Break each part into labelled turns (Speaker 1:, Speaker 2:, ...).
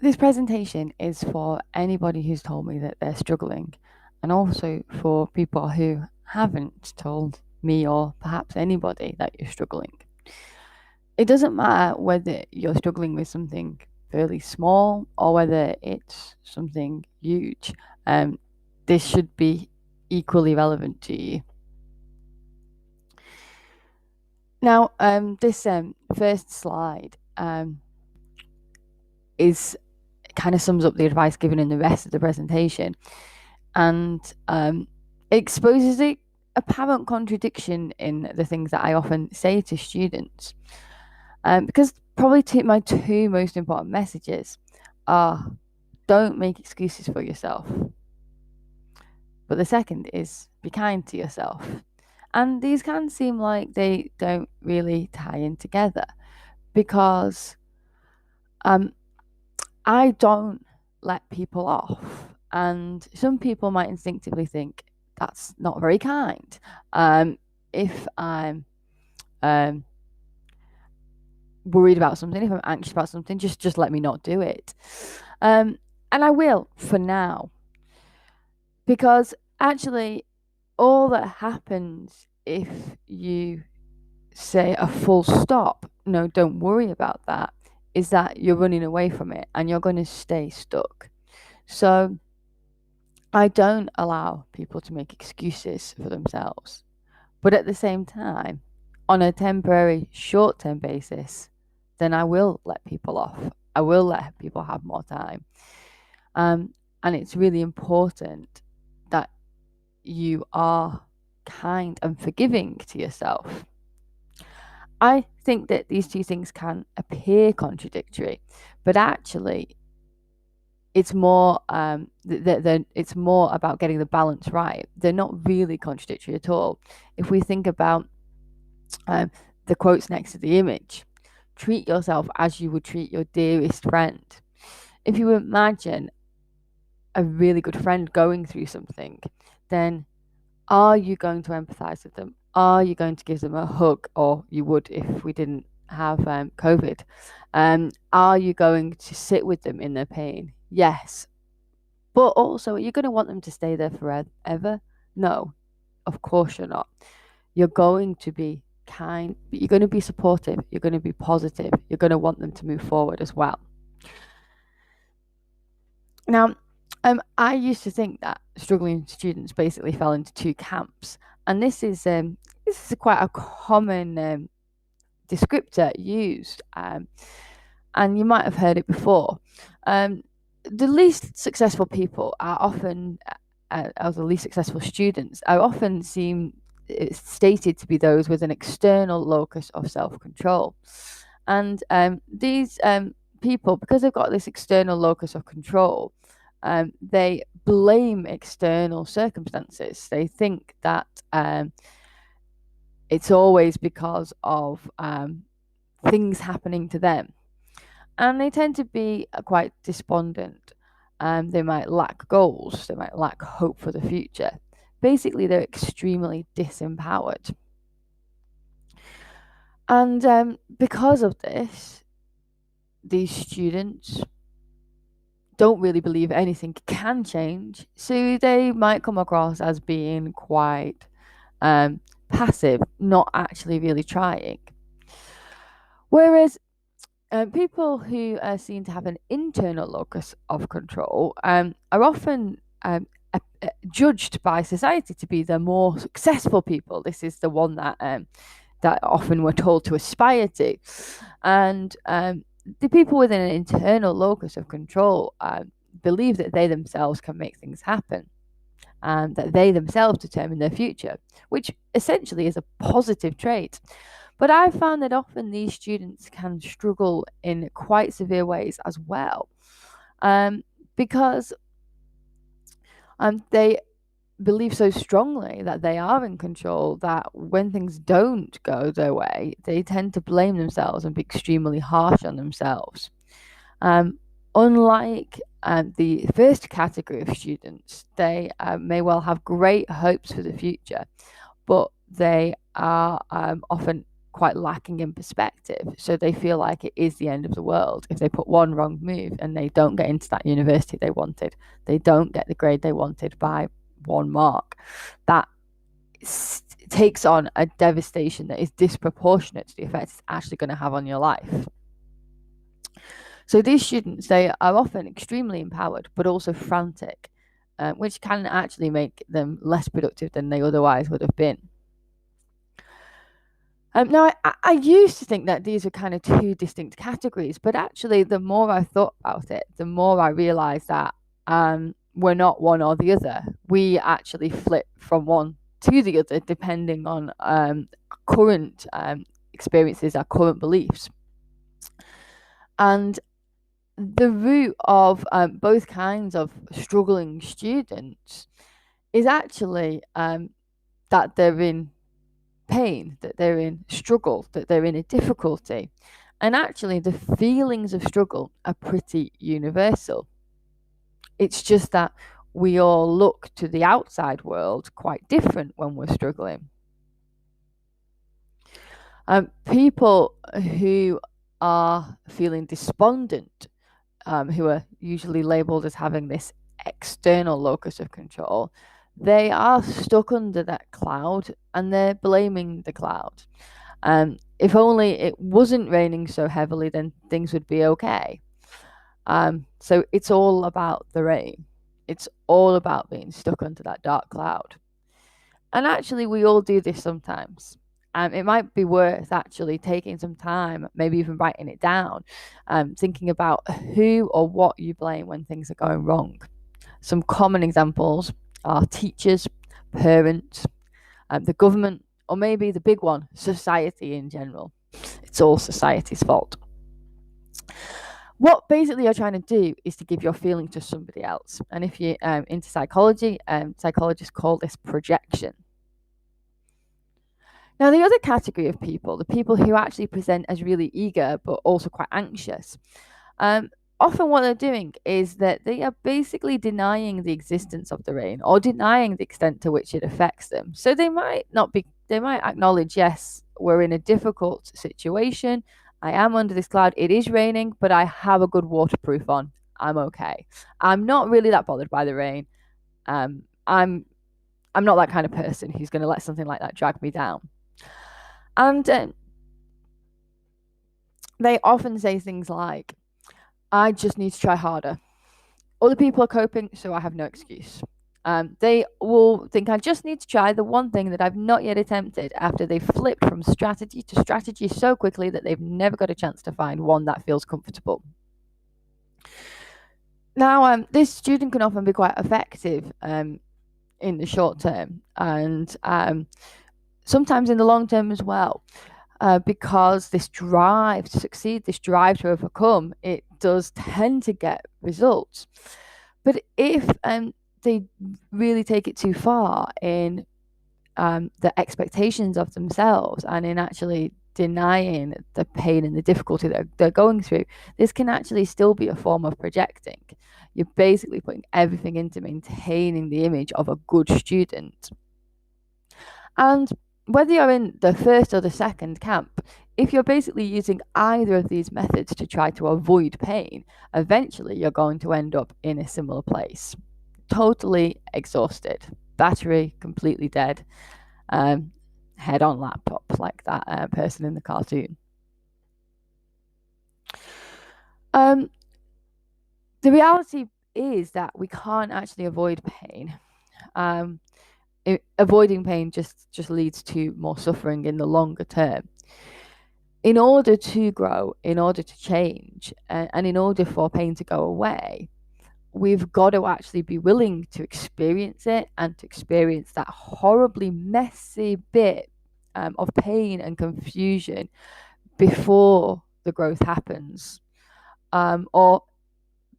Speaker 1: This presentation is for anybody who's told me that they're struggling, and also for people who haven't told me or perhaps anybody that you're struggling. It doesn't matter whether you're struggling with something fairly small or whether it's something huge. This should be equally relevant to you. Now, this first slide is kind of sums up the advice given in the rest of the presentation, and exposes the apparent contradiction in the things that I often say to students. Because probably my two most important messages are: don't make excuses for yourself. But the second is be kind to yourself. And these can seem like they don't really tie in together, because I don't let people off. And some people might instinctively think that's not very kind. If I'm worried about something, if I'm anxious about something, just let me not do it. And I will for now. Because actually, all that happens if you say a full stop, no, don't worry about that, is that you're running away from it and you're going to stay stuck. So I don't allow people to make excuses for themselves. But at the same time, on a temporary, short-term basis, then I will let people off. I will let people have more time. And it's really important that you are kind and forgiving to yourself. I think that these two things can appear contradictory, but actually it's more it's more about getting the balance right. They're not really contradictory at all. If we think about the quotes next to the image, treat yourself as you would treat your dearest friend. If you imagine a really good friend going through something, then are you going to empathize with them? Are you going to give them a hug, or you would if we didn't have COVID? Are you going to sit with them in their pain? Yes. But also, are you going to want them to stay there forever? No, of course you're not. You're going to be kind, but you're going to be supportive. You're going to be positive. You're going to want them to move forward as well. Now, I used to think that struggling students basically fell into two camps, and this is quite a common descriptor used, and you might have heard it before. The least successful people are often, or the least successful students are often stated to be those with an external locus of self-control, and these people, because they've got this external locus of control, they blame external circumstances. They think that it's always because of things happening to them. And they tend to be quite despondent. They might lack goals. They might lack hope for the future. Basically, they're extremely disempowered. And because of this, these students don't really believe anything can change, so they might come across as being quite passive, not actually really trying. Whereas people who are seen to have an internal locus of control are often judged by society to be the more successful people. This is the one that often we're told to aspire to, and the people with an internal locus of control believe that they themselves can make things happen, and that they themselves determine their future, which essentially is a positive trait. But I've found that often these students can struggle in quite severe ways as well, because they believe so strongly that they are in control that when things don't go their way, they tend to blame themselves and be extremely harsh on themselves. Unlike the first category of students, they may well have great hopes for the future, but they are often quite lacking in perspective. So they feel like it is the end of the world if they put one wrong move and they don't get into that university they wanted. They don't get the grade they wanted by 1 mark. That takes on a devastation that is disproportionate to the effect it's actually going to have on your life. So these students, they are often extremely empowered, but also frantic, which can actually make them less productive than they otherwise would have been. Now, I used to think that these are kind of two distinct categories, but actually, the more I thought about it, the more I realized that we're not one or the other. We actually flip from one to the other depending on current experiences, our current beliefs. And the root of both kinds of struggling students is actually that they're in pain, that they're in struggle, that they're in a difficulty. And actually, the feelings of struggle are pretty universal. It's just that we all look to the outside world quite different when we're struggling. People who are feeling despondent, who are usually labeled as having this external locus of control, they are stuck under that cloud and they're blaming the cloud. If only it wasn't raining so heavily, then things would be okay. So it's all about the rain. It's all about being stuck under that dark cloud. And actually, we all do this sometimes. It might be worth actually taking some time, maybe even writing it down, thinking about who or what you blame when things are going wrong. Some common examples are teachers, parents, the government, or maybe the big one, society in general. It's all society's fault. What basically you're trying to do is to give your feeling to somebody else. And if you're into psychology, psychologists call this projection. Now, the other category of people, the people who actually present as really eager but also quite anxious, often what they're doing is that they are basically denying the existence of the rain or denying the extent to which it affects them. So they might acknowledge, yes, we're in a difficult situation. I am under this cloud. It is raining, but I have a good waterproof on. I'm okay. I'm not really that bothered by the rain. I'm not that kind of person who's going to let something like that drag me down. And they often say things like, I just need to try harder. Other people are coping, so I have no excuse. They will think I just need to try the one thing that I've not yet attempted after they've flipped from strategy to strategy so quickly that they've never got a chance to find one that feels comfortable. Now, this student can often be quite effective in the short term and sometimes in the long term as well. Because this drive to succeed, this drive to overcome, it does tend to get results. But if they really take it too far in the expectations of themselves and in actually denying the pain and the difficulty that they're going through, this can actually still be a form of projecting. You're basically putting everything into maintaining the image of a good student. And whether you're in the first or the second camp, if you're basically using either of these methods to try to avoid pain, eventually you're going to end up in a similar place. Totally exhausted, battery completely dead, head on laptop like that person in the cartoon. The reality is that we can't actually avoid pain. Avoiding pain just leads to more suffering in the longer term. In order to grow, in order to change, and in order for pain to go away, we've got to actually be willing to experience it and to experience that horribly messy bit of pain and confusion before the growth happens. Or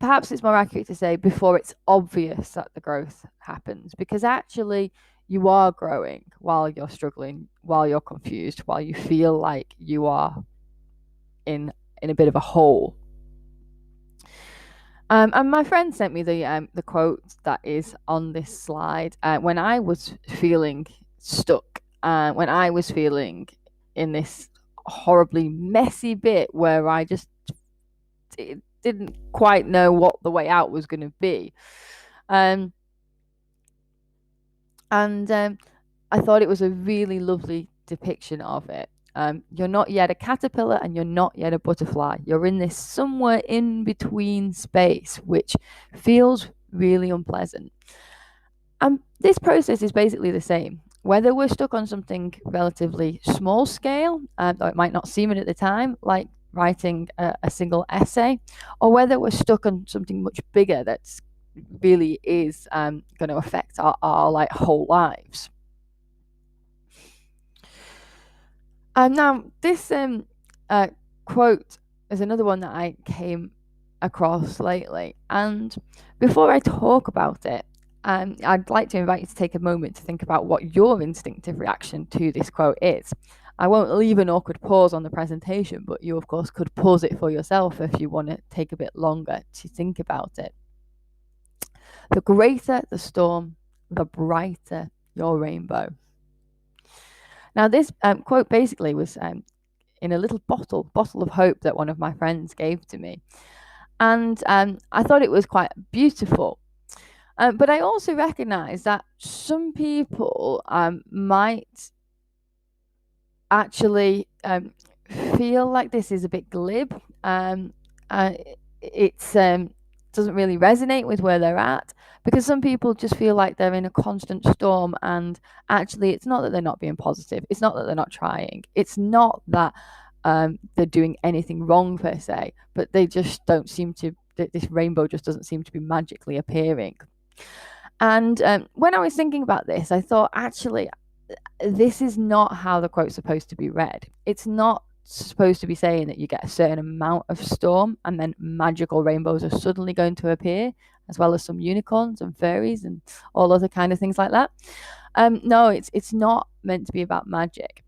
Speaker 1: perhaps it's more accurate to say before it's obvious that the growth happens, because actually you are growing while you're struggling, while you're confused, while you feel like you are in a bit of a hole. And my friend sent me the quote that is on this slide. When I was feeling stuck, when I was feeling in this horribly messy bit where I just didn't quite know what the way out was going to be. And I thought it was a really lovely depiction of it. You're not yet a caterpillar and you're not yet a butterfly. You're in this somewhere in between space, which feels really unpleasant. And this process is basically the same. Whether we're stuck on something relatively small scale, though it might not seem it at the time, like writing a single essay, or whether we're stuck on something much bigger that's really is going to affect our like whole lives. Now this quote is another one that I came across lately, and before I talk about it, I'd like to invite you to take a moment to think about what your instinctive reaction to this quote is. I won't leave an awkward pause on the presentation, but you, of course, could pause it for yourself if you want to take a bit longer to think about it. The greater the storm, the brighter your rainbow. Now, this quote basically was in a little bottle of hope that one of my friends gave to me. And I thought it was quite beautiful. But I also recognize that some people might actually feel like this is a bit glib. It doesn't really resonate with where they're at, because some people just feel like they're in a constant storm, and actually it's not that they're not being positive, it's not that they're not trying, it's not that they're doing anything wrong per se, but they just don't seem to, this rainbow just doesn't seem to be magically appearing. And when I was thinking about this, I thought, actually, this is not how the quote's supposed to be read. It's not supposed to be saying that you get a certain amount of storm and then magical rainbows are suddenly going to appear, as well as some unicorns and fairies and all other kind of things like that. No, it's not meant to be about magic.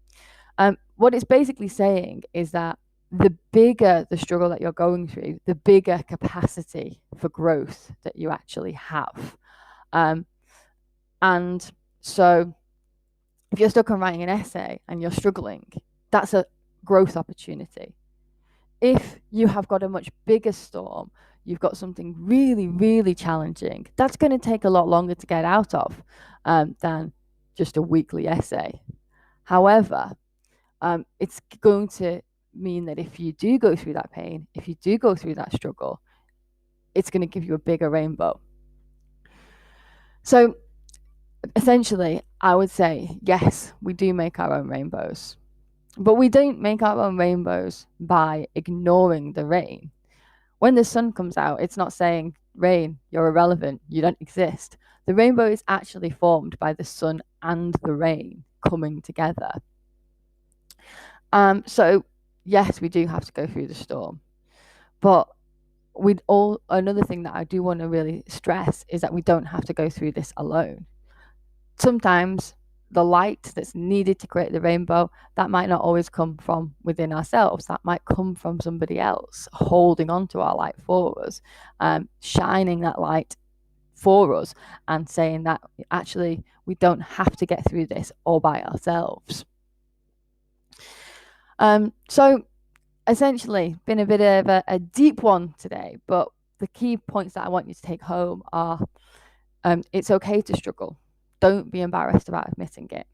Speaker 1: What it's basically saying is that the bigger the struggle that you're going through, the bigger capacity for growth that you actually have. And so if you're stuck on writing an essay and you're struggling, that's a growth opportunity. If you have got a much bigger storm, you've got something really, really challenging, that's going to take a lot longer to get out of than just a weekly essay. However, it's going to mean that if you do go through that pain, if you do go through that struggle, it's going to give you a bigger rainbow. So essentially, I would say, yes, we do make our own rainbows, but we don't make our own rainbows by ignoring the rain. When the sun comes out, it's not saying, rain, you're irrelevant, you don't exist. The rainbow is actually formed by the sun and the rain coming together. So yes, we do have to go through the storm, but another thing that I do want to really stress is that we don't have to go through this alone. Sometimes the light that's needed to create the rainbow, that might not always come from within ourselves. That might come from somebody else holding on to our light for us, shining that light for us and saying that actually we don't have to get through this all by ourselves. So essentially, been a bit of a deep one today, but the key points that I want you to take home are it's okay to struggle. Don't be embarrassed about admitting it.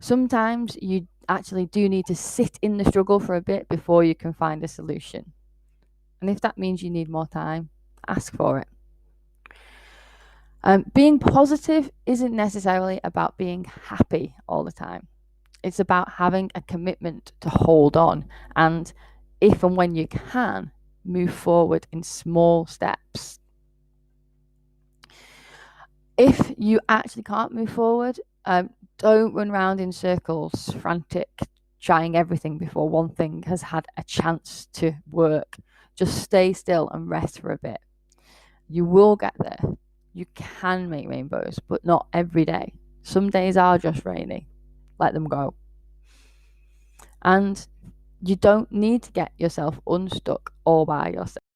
Speaker 1: Sometimes you actually do need to sit in the struggle for a bit before you can find a solution. And if that means you need more time, ask for it. Being positive isn't necessarily about being happy all the time. It's about having a commitment to hold on, and if and when you can, move forward in small steps. If you actually can't move forward, don't run around in circles, frantic, trying everything before one thing has had a chance to work. Just stay still and rest for a bit. You will get there. You can make rainbows, but not every day. Some days are just rainy. Let them go. And you don't need to get yourself unstuck all by yourself.